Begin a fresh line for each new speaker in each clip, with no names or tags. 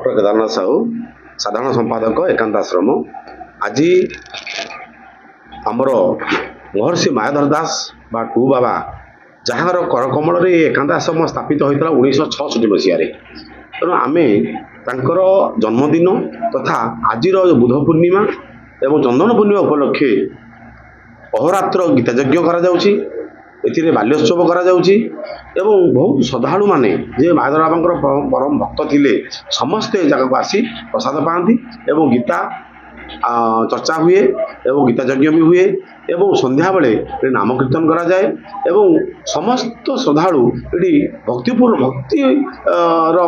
Doctor Kedarnath Sahu साधारण संपादक एकांत आश्रम। आज आमर महर्षि मायाधर दास बा टू बाबा जहाँ करकमल एकांत आश्रम स्थापित होता 1966 मसीह। तेणु आम तर जन्मदिन तथा आज बुध पूर्णिमा एवं चंदन पूर्णिमा उपलक्षे अहोरात्र गीतायज्ञ कर बाल्योत्सव कर बहुत श्रद्धालु माने जे मायाधर बाबा परम भक्त थिले समस्ते जगह आसी प्रसाद पाती एवं गीता चर्चा हुए एवं गीतायज्ञ भी हुए एवं संध्या बेले नाम कीर्तन करा जाए एवं समस्त श्रद्धालु ये भक्तिपूर्ण भक्ति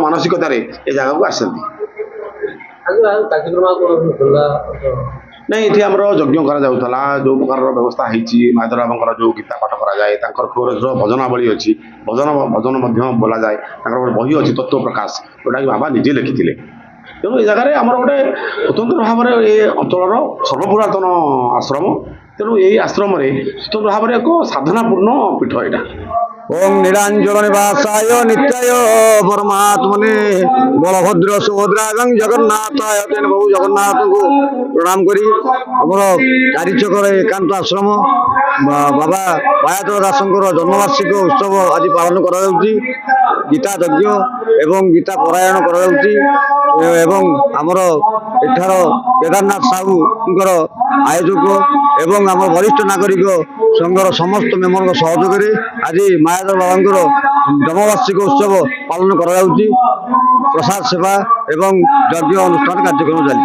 मानसिकतार ए जगह को आसती। नहीं ये आमर यज्ञ करा जो प्रकार व्यवस्था होती मायाधर बाबा जो गीता पाठ करा जाए भजनावली अच्छी भजन बोला जाए बही अच्छी तत्व प्रकाश जोटा कि बाबा निजे लिखी। तेणु ये जगह आमर गोटे स्वतंत्र भाव में ये अंचल सर्वपुरातन आश्रम। तेणु यही आश्रम स्वतंत्र भाव में एक साधनापूर्ण पीठ यहाँ।
ओम नीलांजन निवासाय नित्याय परमात्मने बलभद्र सुभद्रा जगन्नाथाय तेन प्रभु जगन्नाथ को प्रणाम करी आमर चारिचकर एकांत आश्रम बाबा मायाधर दासंकर जन्मवार्षिक उत्सव आज पालन करा गीता यज्ञ एवं गीता पारायण करा आमर एठार केदारनाथ साहू आयोजक एवं आम वरिष्ठ नागरिक संघर समस्त मेम्बर सहयोग आज मायाधर बाबा जन्मवार्षिक उत्सव पालन करा प्रसाद सेवा एवं यज्ञ अनुष्ठान कार्यक्रम चलती।